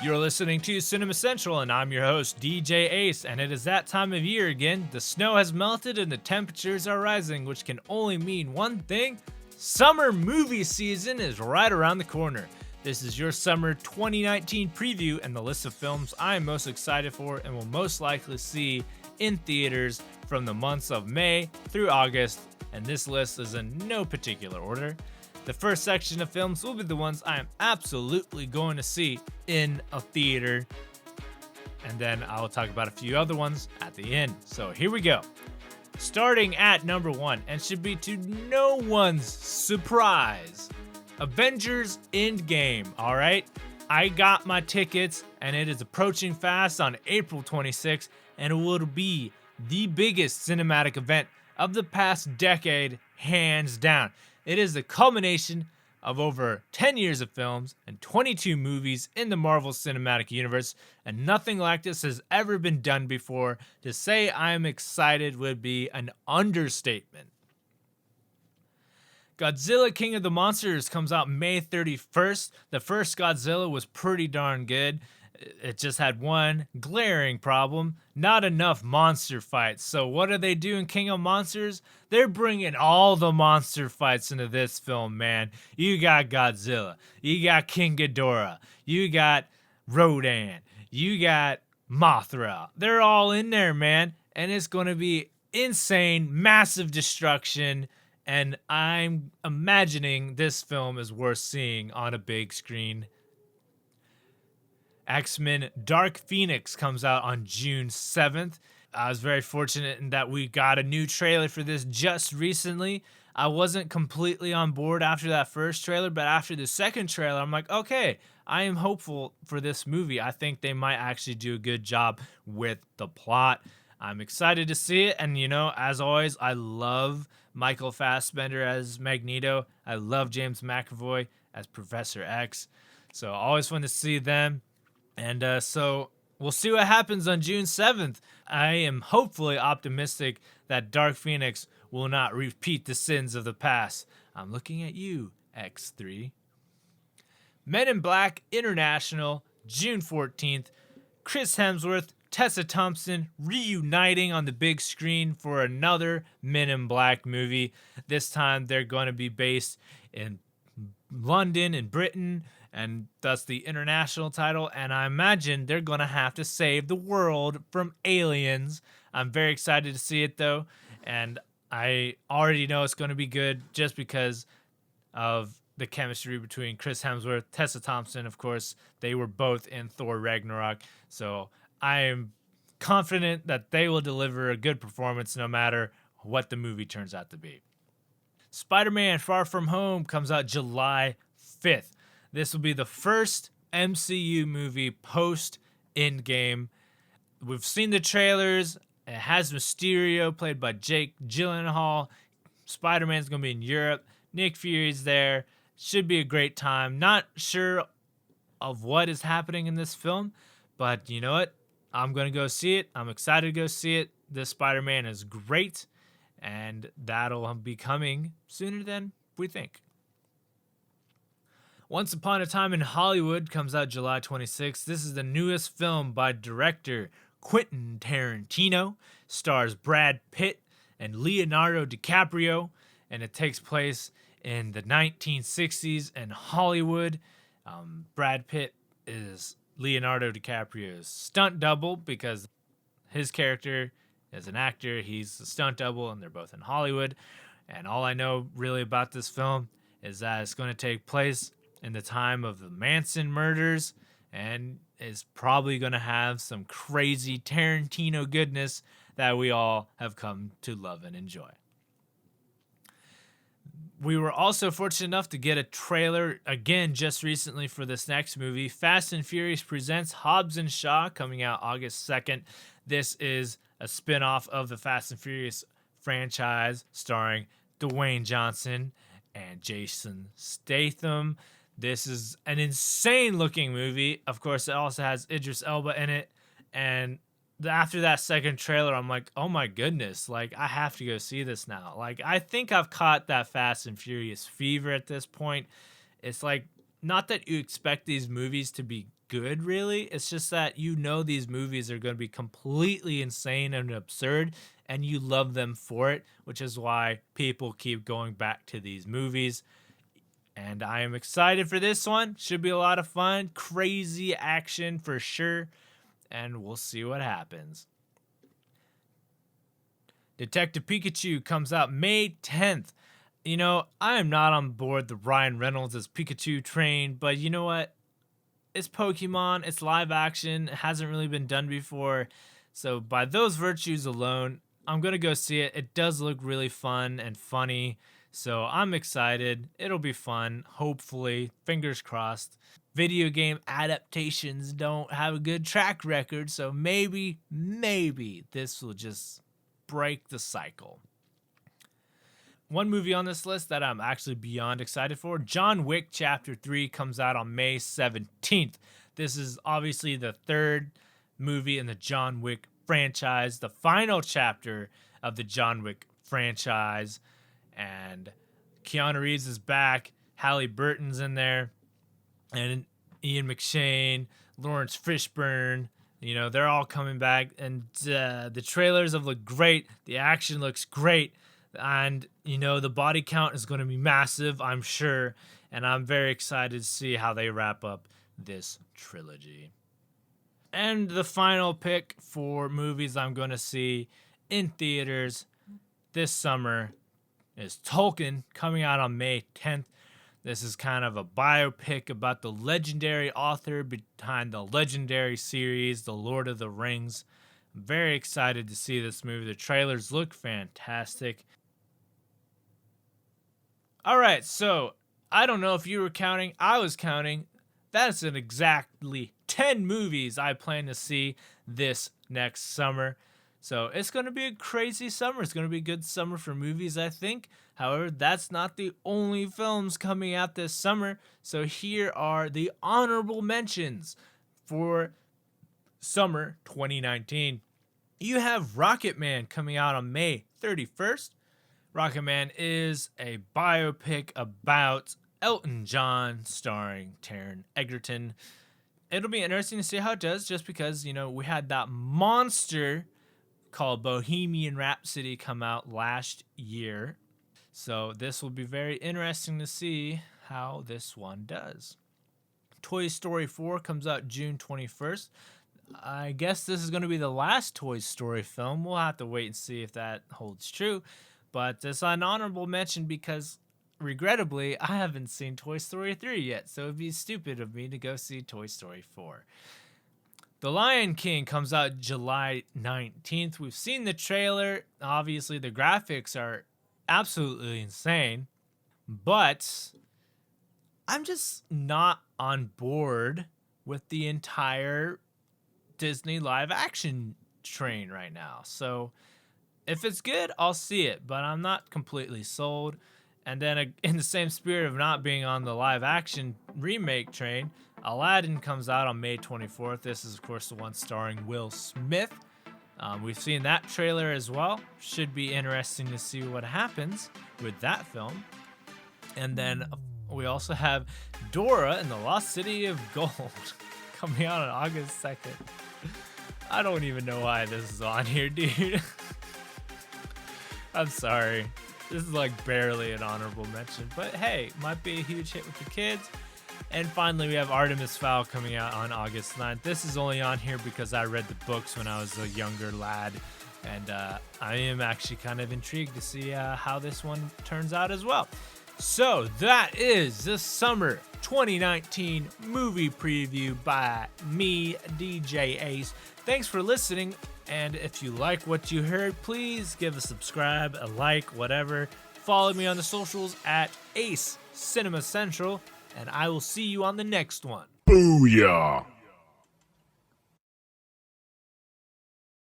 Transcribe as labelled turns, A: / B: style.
A: You're listening to Cinema Central, and I'm your host, DJ Ace, and it is that time of year again. The snow has melted and the temperatures are rising, which can only mean one thing. Summer movie season is right around the corner. This is your summer 2019 preview and the list of films I am most excited for and will most likely see in theaters from the months of May through August, and this list is in no particular order. The first section of films will be the ones I am absolutely going to see in a theater, and then I will talk about a few other ones at the end. So here we go. Starting at number 1, and should be to no one's surprise, Avengers Endgame, alright? I got my tickets, and it is approaching fast on April 26th, and it will be the biggest cinematic event of the past decade, hands down. It is the culmination of over 10 years of films and 22 movies in the Marvel Cinematic Universe, and nothing like this has ever been done before. To say I am excited would be an understatement. Godzilla King of the Monsters comes out May 31st. The first Godzilla was pretty darn good. It just had one glaring problem: not enough monster fights. So what are they doing, King of Monsters? They're bringing all the monster fights into this film, man. You got Godzilla, you got King Ghidorah, you got Rodan, you got Mothra. They're all in there, man, and it's going to be insane, massive destruction, and I'm imagining this film is worth seeing on a big screen. XMen Dark Phoenix comes out on June 7th. I was very fortunate in that we got a new trailer for this just recently. I wasn't completely on board after that first trailer, but after the second trailer, I'm like, okay, I am hopeful for this movie. I think they might actually do a good job with the plot. I'm excited to see it, and as always, I love Michael Fassbender as Magneto. I love James McAvoy as Professor X. So always fun to see them. And so we'll see what happens on June 7th. I am hopefully optimistic that Dark Phoenix will not repeat the sins of the past. I'm looking at you, X3. Men in Black International, June 14th. Chris Hemsworth, Tessa Thompson reuniting on the big screen for another Men in Black movie. This time they're going to be based in London in Britain, and thus the international title, and I imagine they're going to have to save the world from aliens. I'm very excited to see it, though, and I already know it's going to be good just because of the chemistry between Chris Hemsworth, Tessa Thompson, of course. They were both in Thor Ragnarok, so I am confident that they will deliver a good performance no matter what the movie turns out to be. SpiderMan Far From Home comes out July 5th. This will be the first MCU movie post-Endgame. We've seen the trailers. It has Mysterio, played by Jake Gyllenhaal. Spider-Man's going to be in Europe. Nick Fury's there. Should be a great time. Not sure of what is happening in this film, but you know what? I'm going to go see it. I'm excited to go see it. This Spider-Man is great, and that'll be coming sooner than we think. Once Upon a Time in Hollywood comes out July 26th. This is the newest film by director Quentin Tarantino. Stars Brad Pitt and Leonardo DiCaprio, and it takes place in the 1960s in Hollywood. Brad Pitt is Leonardo DiCaprio's stunt double because his character is an actor. He's a stunt double, and they're both in Hollywood. And all I know really about this film is that it's going to take place in the time of the Manson murders, and is probably going to have some crazy Tarantino goodness that we all have come to love and enjoy. We were also fortunate enough to get a trailer again just recently for this next movie. Fast and Furious presents Hobbs and Shaw, coming out August 2nd. This is a spin-off of the Fast and Furious franchise starring Dwayne Johnson and Jason Statham. This is an insane looking movie. Of course, it also has Idris Elba in it. And after that second trailer, I'm like, oh my goodness, like I have to go see this now. Like I think I've caught that Fast and Furious fever at this point. It's like, not that you expect these movies to be good, really. It's just that these movies are going to be completely insane and absurd, and you love them for it, which is why people keep going back to these movies. And I am excited for this one. Should be a lot of fun. Crazy action for sure. And we'll see what happens. Detective Pikachu comes out May 10th. I am not on board the Ryan Reynolds as Pikachu train, but you know what? It's Pokemon, it's live action, it hasn't really been done before. So by those virtues alone, I'm going to go see it. It does look really fun and funny. So I'm excited. It'll be fun. Hopefully, fingers crossed. Video game adaptations don't have a good track record, so maybe this will just break the cycle. One movie on this list that I'm actually beyond excited for, John Wick Chapter 3 comes out on May 17th. This is obviously the third movie in the John Wick franchise, the final chapter of the John Wick franchise. And Keanu Reeves is back. Halle Burton's in there. And Ian McShane, Lawrence Fishburne. They're all coming back. And the trailers have looked great. The action looks great. And, the body count is going to be massive, I'm sure. And I'm very excited to see how they wrap up this trilogy. And the final pick for movies I'm going to see in theaters this summer is Tolkien, coming out on May 10th. This is kind of a biopic about the legendary author behind the legendary series, The Lord of the Rings. I'm very excited to see this movie. The trailers look fantastic. All right, so I don't know if you were counting. I was counting. That's an exactly 10 movies I plan to see this next summer. So it's going to be a crazy summer. It's going to be a good summer for movies, I think. However, that's not the only films coming out this summer. So here are the honorable mentions for summer 2019. You have Rocketman coming out on May 31st. Rocketman is a biopic about Elton John starring Taron Egerton. It'll be interesting to see how it does just because, we had that monster called Bohemian Rhapsody come out last year. So this will be very interesting to see how this one does. Toy Story 4 comes out June 21st. I guess this is going to be the last Toy Story film. We'll have to wait and see if that holds true. But it's an honorable mention because, regrettably, I haven't seen Toy Story 3 yet. So it'd be stupid of me to go see Toy Story 4. The Lion King comes out July 19th. We've seen the trailer. Obviously, the graphics are absolutely insane. But I'm just not on board with the entire Disney live action train right now. So if it's good, I'll see it. But I'm not completely sold. And then in the same spirit of not being on the live action remake train, Aladdin comes out on May 24th. This is, of course, the one starring Will Smith. We've seen that trailer as well. Should be interesting to see what happens with that film. And then we also have Dora and the Lost City of Gold coming out on August 2nd. I don't even know why this is on here, dude. I'm sorry. This is like barely an honorable mention, but hey, might be a huge hit with the kids. And finally, we have Artemis Fowl coming out on August 9th. This is only on here because I read the books when I was a younger lad, and I am actually kind of intrigued to see how this one turns out as well. So that is the summer 2019 movie preview by me, DJ Ace. Thanks for listening. And if you like what you heard, please give a subscribe, a like, whatever. Follow me on the socials at Ace Cinema Central, and I will see you on the next one.
B: Booyah!